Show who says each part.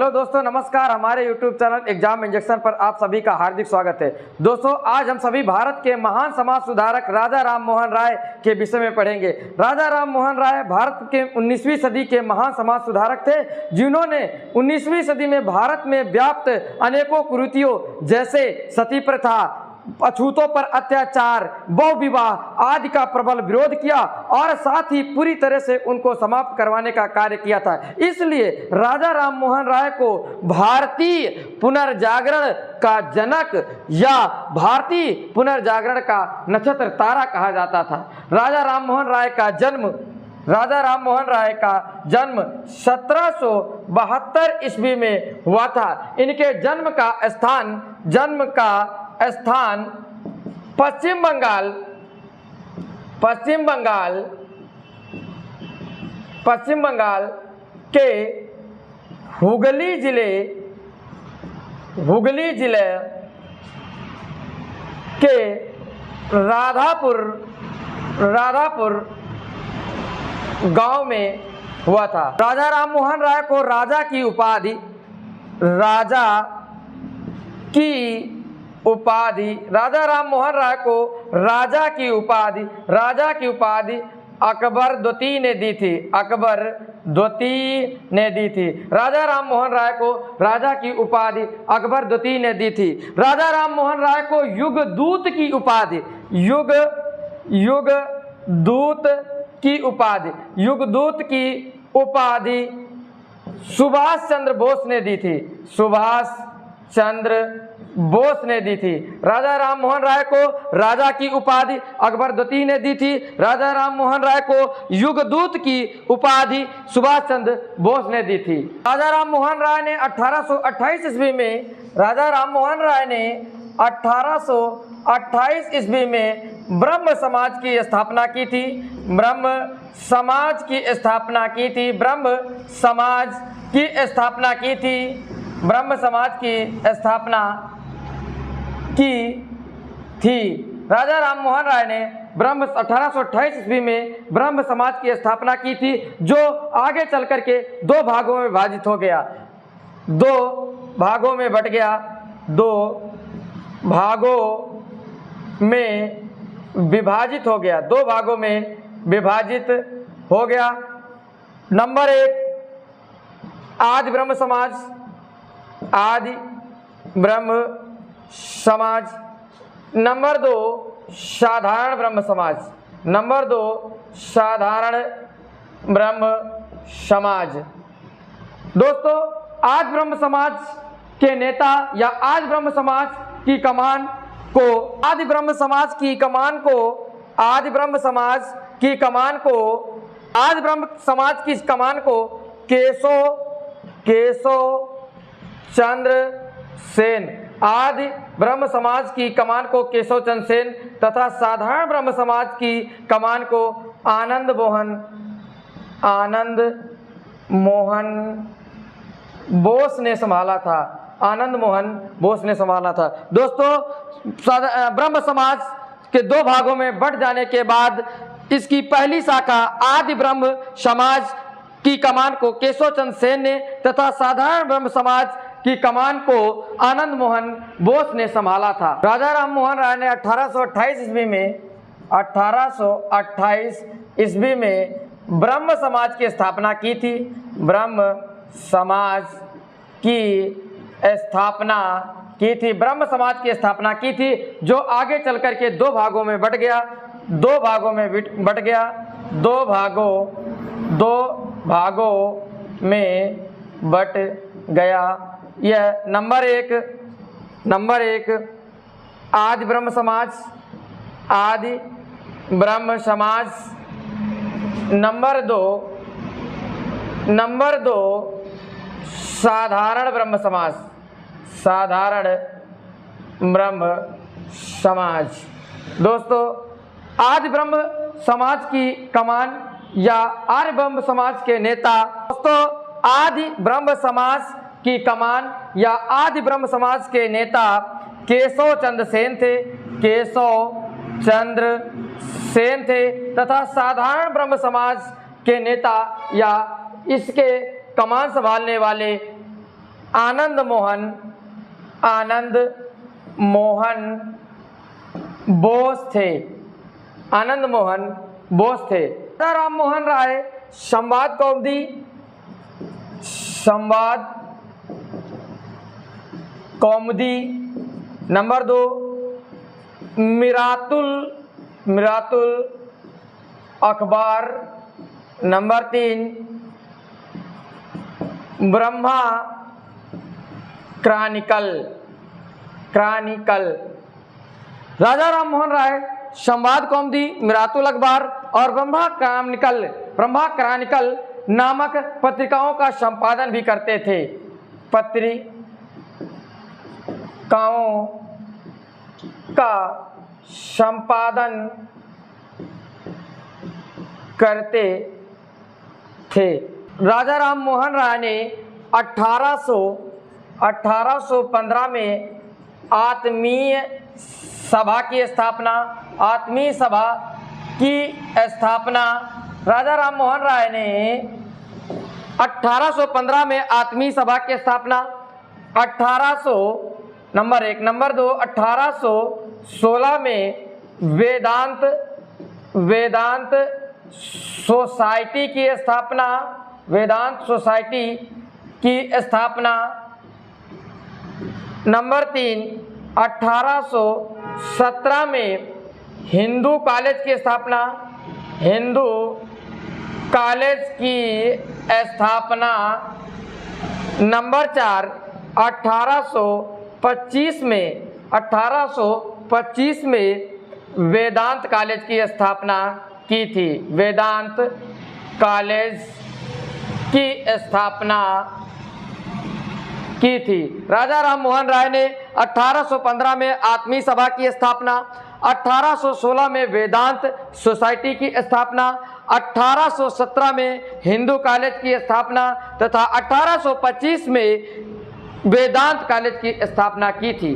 Speaker 1: Hello दोस्तों, नमस्कार। हमारे YouTube चैनल एग्जाम इंजेक्शन पर आप सभी का हार्दिक स्वागत है। दोस्तों, आज हम सभी भारत के महान समाज सुधारक राजा राम मोहन राय के विषय में पढ़ेंगे। राजा राम मोहन राय भारत के 19वीं सदी के महान समाज सुधारक थे, जिन्होंने 19वीं सदी में भारत में व्याप्त अनेकों कुरीतियों जैसे सती प्रथा, अछूतों पर अत्याचार, बहु विवाह आदि का प्रबल विरोध किया और साथ ही पूरी तरह से उनको समाप्त करवाने का कार्य किया था। इसलिए राजा राम मोहन राय को भारतीय पुनर्जागरण का जनक या भारतीय पुनर्जागरण का नक्षत्र तारा कहा जाता था। राजा राम मोहन राय का जन्म 1772 ईस्वी में हुआ था। इनके जन्म का स्थान पश्चिम बंगाल के हुगली जिले के राधापुर गांव में हुआ था। राजा राम मोहन राय को राजा की उपाधि अकबर द्वितीय ने दी थी। राजा राम मोहन राय को राजा की उपाधि अकबर द्वितीय ने दी थी। राजा राम मोहन राय को युगदूत की उपाधि सुभाष चंद्र बोस ने दी थी। राजा राम मोहन राय को राजा की उपाधि अकबर द्वितीय ने दी थी। राजा राम मोहन राय को युगदूत की उपाधि सुभाष चंद्र बोस ने दी थी। राजा राम मोहन राय ने 1828 ईस्वी में ब्रह्म समाज की स्थापना की थी। ब्रह्म समाज की स्थापना की थी। राजा राम मोहन राय ने 1828 ईस्वी में ब्रह्म समाज की स्थापना की थी, जो आगे चल करके दो भागों में विभाजित हो गया, दो भागों में बट गया, दो भागों में विभाजित हो गया। नंबर 1 आदि ब्रह्म समाज। नंबर 2 साधारण ब्रह्म समाज। दोस्तों, आज ब्रह्म समाज के नेता या आज ब्रह्म समाज की कमान को केशव चंद्र सेन, आदि ब्रह्म समाज की कमान को केशव चंद्र सेन तथा साधारण ब्रह्म समाज की कमान को आनंद मोहन बोस ने संभाला था। दोस्तों, ब्रह्म समाज के दो भागों में बट जाने के बाद इसकी पहली शाखा आदि ब्रह्म समाज की कमान को केशव चंद्र सेन ने तथा साधारण ब्रह्म समाज की कमान को आनंद मोहन बोस ने संभाला था। राजा राम मोहन राय ने 1828 ईस्वी में ब्रह्म समाज की स्थापना की थी। ब्रह्म समाज की स्थापना की थी, जो आगे चल करके दो भागों में बट गया। यह नंबर एक आदि ब्रह्म समाज। नंबर 2 साधारण ब्रह्म समाज। दोस्तों, आदि ब्रह्म समाज की कमान या आर्य ब्रह्म समाज के नेता आदि ब्रह्म समाज की कमान या आदि ब्रह्म समाज के नेता केशव चंद्र सेन थे तथा साधारण ब्रह्म समाज के नेता या इसके कमान संभालने वाले आनंद मोहन बोस थे। आनंद मोहन बोस थे। राजा राम मोहन राय संवाद कौमुदी। Number 2 Miratul Akhbar. Number 3 Brahma chronicle. Raja Ram Mohan Roy Sambad Kaumudi, मिरातुल अखबार और ब्रह्मा क्रॉनिकल नामक पत्रिकाओं का संपादन भी करते थे। पत्रिकाओं का संपादन करते थे। राजा राम मोहन राय ने 1815 में आत्मीय सभा की स्थापना राजा राम मोहन राय ने 1815 में आत्मीय सभा की स्थापना। 1800 नंबर 1। नंबर 2 1816 में वेदांत सोसाइटी की स्थापना। नंबर 3 1817 में हिंदू कॉलेज की स्थापना। नंबर 4 1825 में वेदांत कॉलेज की स्थापना की थी। वेदांत कॉलेज की स्थापना की थी। राजा राम मोहन राय ने 1815 में आत्मीय सभा की स्थापना, 1816 में वेदांत सोसाइटी की स्थापना, 1817 में हिंदू कॉलेज की स्थापना तथा 1825 में वेदांत कॉलेज की स्थापना की थी।